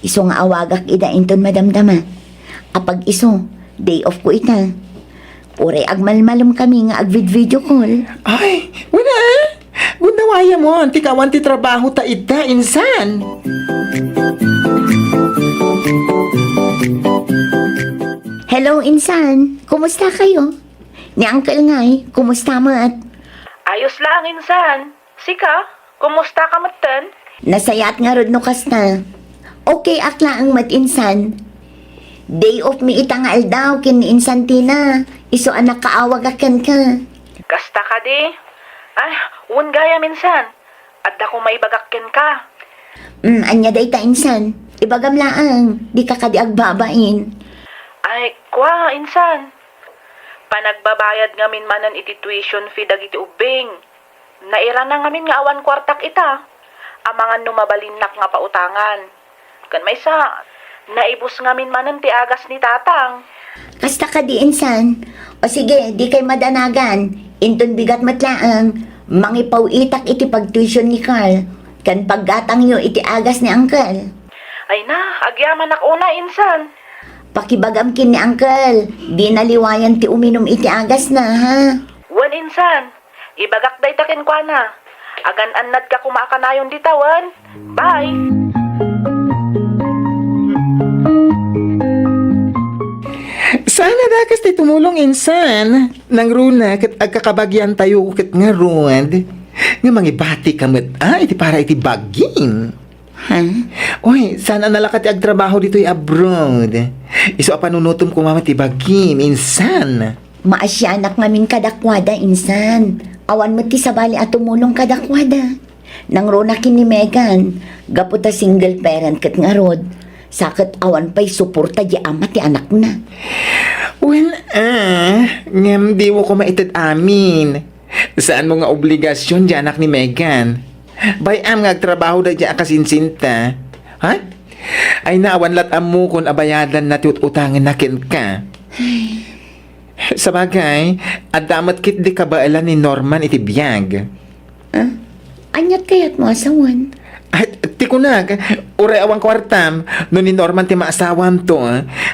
Iso nga awagak ida inton madamdama. Apag iso, day off ko ita. Uray agmalmalom kami nga agvid-video call. Ay, wala. Gundawaya mo, antikawan ti trabaho ta ida, insan. Hello, Insan. Kumusta kayo? Ni Uncle ngay, kumusta mo at? Ayos lang, insan. Sika, kumusta ka matan? Nasayat nga rod no kasta. Okay akla ang mat-insan. Day off mi ita nga aldaw kin ni Insantina. Iso anak kaawagakan ka. Kasta ka di. Ay, un gaya minsan. Adda ko maibagakkin ka. Anya day ta insan. Ibagam laang, di ka kadi agbabain. Ay, kwa, insan. Panagbabayad ngamin manan iti tuition fee dagiti ubing. Naira na ngamin nga awan kwartak ita. Amangan numabalinak nga pautangan. Kan may sa, naibus ngamin manan ti agas ni tatang. Kasta ka di insan. O sige, di kay madanagan. Inton bigat matlaang. Mangipaw itak iti pagtuition ni Carl. Kan paggatang nyo iti agas ni Uncle. Ay na, agyaman ak una insan. Pakibagam kin ni Uncle. Di naliwayan ti uminom iti agas na, ha? Wan insan, ibagak day takin kwa na. Agan annad ka kumakanayon ditawan. Bye! Sana dakas ti tumulong insan. Nang runa kat agkakabagyan tayo kat nga ruwad. Nga mangibati kamit iti para iti bagin. Ha? Oy, sana nalakat ti agtrabaho dito'y abroad. Iso apanunutom ko mama ti bagin, insan. Maasyanak ngamin kadakwada, insan. Awan mo ti sabali at tumulong kadakwada. Nang ronakin ni Megan, gaputa single parent kat nga rod. Sakit awan pa'y suporta di ama ti anak na. Well, ngam di mo ko maitid amin. Saan mo nga obligasyon di anak ni Megan? Bayam nga agtrabaho da di akasinsinta. Ha? Ay naawan latam mo kung abayadan na utangan nakin ka. Sa bagay, adamat kit di kabailan ni Norman iti biyag. Anyat kayat mo asawan. At ti ko na, uray awang kwartam, no ni Norman ti maasawam to,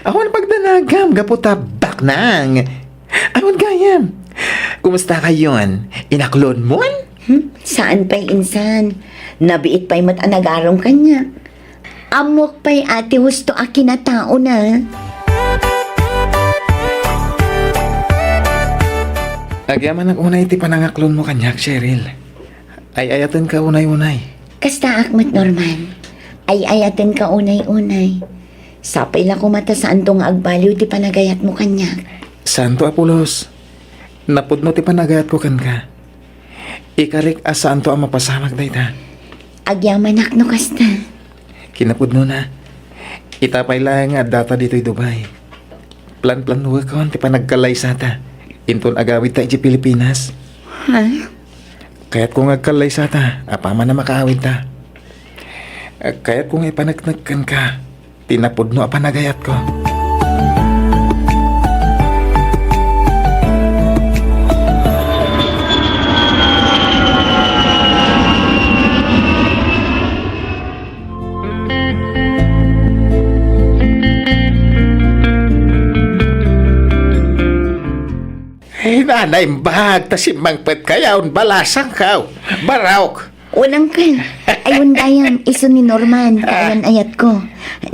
awan pagdanagam, gaputa baknang. Awan gayam, kumusta kayon? Inaklon mo? Saan pa'y insan? Nabiit pa'y matanagarong kanya. Amok pa'y ati husto aki na tao na. Agyaman ang unay ti panangaklon mo kanyak, Cheryl. Ay ayatan ka unay-unay. Kasta akmat Norman. Ay ayaten ka unay-unay. Sapay lang kumata saan tong agbaliw ti panagayat mo kanya. Santo Apulos, napudno ti panagayat ko kan ka. Ikarik asaan to ang mapasamag na ita. Agyaman no kasta. Kinapudno na. Itapay lang nga data dito'y Dubai. Plan-plan huwag ko, ti panagkalay sa ta. Inton agawid ta iti Pilipinas. Ha? Kaya't kung agkalay sa ta, apaman na makaawid ta. Kaya't kung ipanagnagkan ka, tinapudno a panagayat ko. Nanay mbag, tasimang pet kayaon, balasang kaw, barawk. Unang kan. Ayun dayam, iso ni Norman. Ayan ayat ko.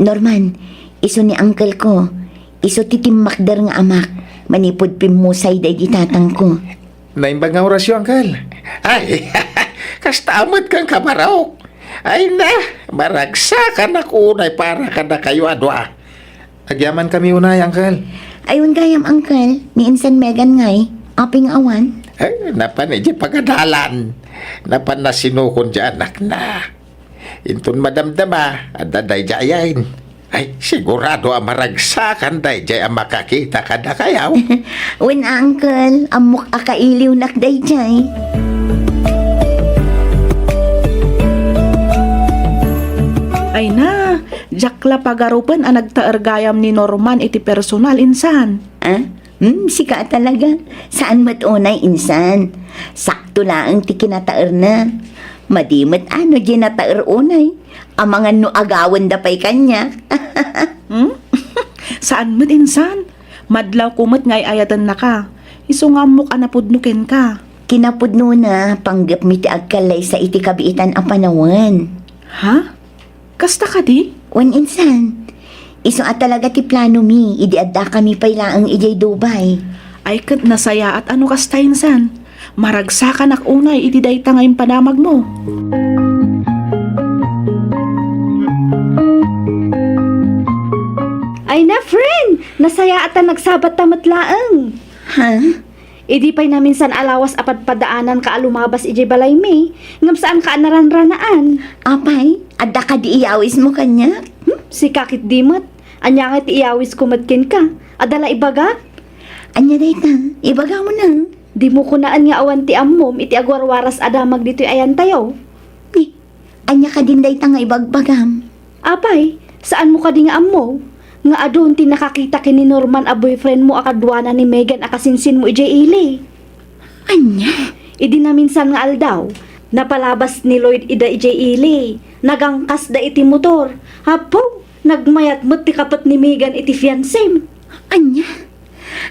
Norman, iso ni uncle ko. Iso ti timakder nga amak. Manipod pimusay day gitatang ko. Naimbang nga orasyon, Kal. Ay, kastamad kang kabarawk. Ay na, maragsakan ako unay para ka na kayo adwa. Agyaman kami unay, Uncle. Ayun gayam, uncle. Ni Insan Megan ngay. Aping awan. Ay, napan di pagadalan. Napan na sinukon di anak na. Intun madamdama, adaday jayain. Ay, sigurado ang maragsakan day jay ang makakita ka na kayaw. Win uncle, amok akailiw nakday jay. Ay na, jakla pagarupan ang nagtaergayam ni Norman iti personal insan. Sika talaga. Saan matunay insan? Sakto lang ti kinataer na. Madimat ano di nataer unay. Ang mga no agawan da pa'y kanya. Saan mo insan? Madlaw kumot ngay ayatan na ka. Iso nga muk anapudnukin ka. Kinapudno na panggap mi ti agkalay sa iti kabiitan a panawan. Ha? Kasta ka di? Wan insan. Iso at talaga ti plano mi. Idi adda kami pa'y laang ijay Dubai. Ay kat nasaya at ano kasta insan? Maragsakan ak unay iti day tangayong panamag mo. Ay na, friend! Nasaya ata nagsabat tamat laang. Ha? Idi pa'y namin san alawas apat padaanan ka alumabas ijay balay mi. Ngam saan ka naranranaan. Apay, adda ka di iyawis mo kanya? Si kakit dimot. Anya nga ti iyawis kumadkin ka. Adala ibagat. Anya dayta, ibaga mo na. Di mo kunaan nga awan ti ammom, iti agwarwaras adamag dito'y ayan tayo. Ni, anya ka din dayta nga ibagbagam. Apay, saan mo ka di nga ammo? Nga adun ti nakakita kini Norman a boyfriend mo akadwana ni Megan akasinsin mo ijay ili. Anya? Idi na minsan nga aldaw, napalabas ni Lloyd ida ijay ili. Nagangkas da iti motor. Hapo, nagmayat mo't ti kapat ni Megan iti fiancé. Anya?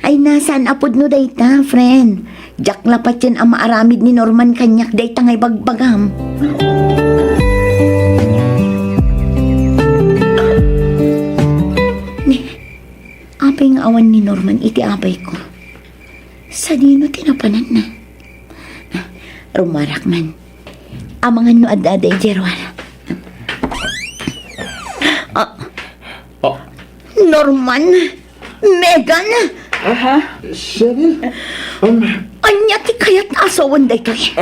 Ay nasaan apod no dayta, friend? Jak lapat yan ang maaramid ni Norman kanyak dayta nga ibagbagam. Apay nga awan ni Norman iti apay ko. Sa dino tinapanan na. Rumarak man. Amangan no adaday Jerwal. Norman? Megan? Cheryl? Anya ti kayat asawan day to eh.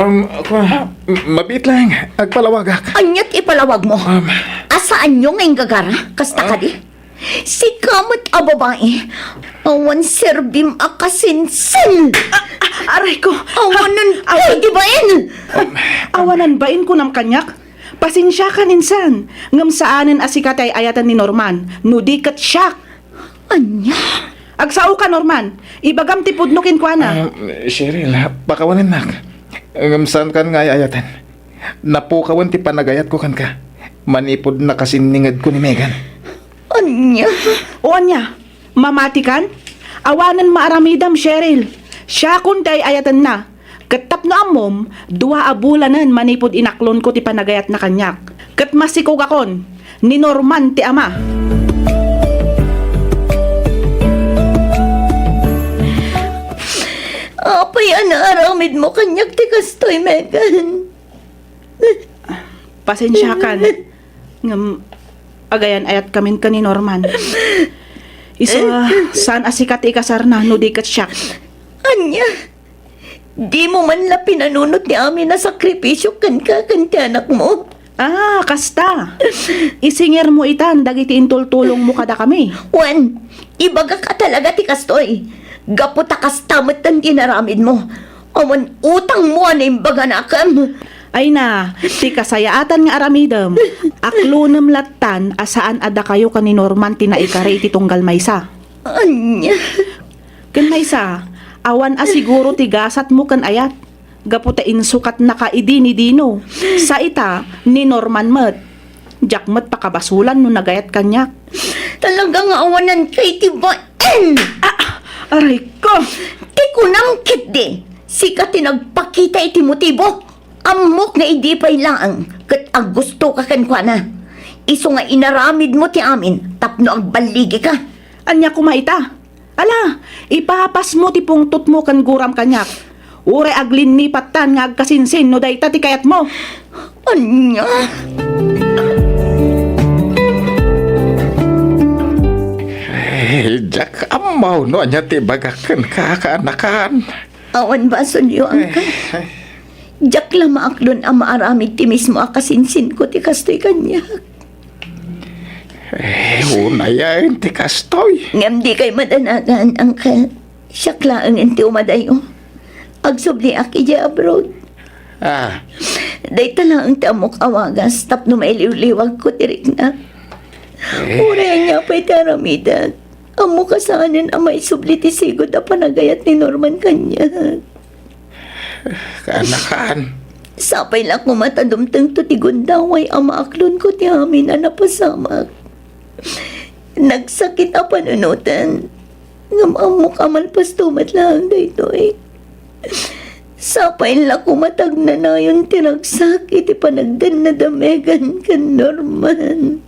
Mabit lang. Agpalawagak. Anyat ipalawag mo. Asaan nyo ngayong gagara? Kasta ka di? Si kamot a babae. Awan serbim akasinsin. Aray ko! Awanan ay di bain? Awanan bain ko ng kanyak? Pasensya ka ninsan. Ngam saanin asikatay ayatan ni Norman. Nudikat siya. Anya? Agsao ka, Norman. Ibagam ti pudnukin kwa na. Cheryl, pakawanan nak. Saan kan nga ayatan? Napukawan ti panagayat ko kan ka. Manipod na kasiningad ko ni Megan. Anya? O anya, mamati kan? Awanan maaramidam, Cheryl. Siya kuntay ayatan na. Katap na amom, 2 abulanan manipod inaklon ko ti panagayat na kanyak. Kat masikog akon, ni Norman ti ama. Apay anaaramid mo kanyak ti kastoy, Megan. Pasensya kan. Ngam, agayan ayat kamin ka ni Norman. Isa, saan asikat ikasar na, no dikat siya. Anya? Di mo man la pinanunot ni amin na sakripisyo kan ka kanti anak mo. Ah, kasta. Isinger mo itan, dagiti intultulong mo kada kami. Juan, ibaga ka talaga ti kastoy. Gaputa kastamot ang dinaramid mo. Aman utang mo na imbaga na kam. Ay na, ti kasayaatan nga aramidem. Aklunem latan, asaan ada kayo ka ni Norman tinaikari iti tunggal maysa. Anya? Ken maysa, awan asiguro ti gasat mo kan ayat. Gaputa insukat na kaidi ni Dino. Sa ita, ni Norman met. Jakmet pakabasulan no nagayat kanyak. Talagang awanan kay tibain. Aray ko! Ti kunang kitdi. Sika tinagpakita iti motibo. Amok nga idi pa'y lang. Kat ang gusto ka kankwa na. Iso nga inaramid mo ti amin. Tapno ang baligi ka. Anya kumaita. Ala, ipapas mo ti pungtot mo kan guram kanyak. Ure aglin ni patan nga agkasinsin no dayta ti kayat mo. Anya? Jack, amaw no, anya ti bagakan kakaanakan. Awan ba sunyo ang ka? Jak lamaak doon ang maaramid ti mismo akasinsin ko ti kastoy kanya. Unayan ti kastoy. Ngam di kay madanagan, Uncle. Siya klaang inti umadayo. Agsubli aki di abroad. Day talang tamok awagas, tapno mailiw-liwag ko tirik na. Uray niya pa'y taramidan. Amo kasanin ang may subli ti sigod na panagayat ni Norman kanya. Kaanakan. Sapay lang kumatadumtang to ti gundaway ang maaklon ko ti amin na napasamak. Nagsakit ang panunutan. Ngamamok amalpas tumat lang dito eh. Sapay lang kumatag na na yung tinagsakit ipanagdan na damegan kan Norman.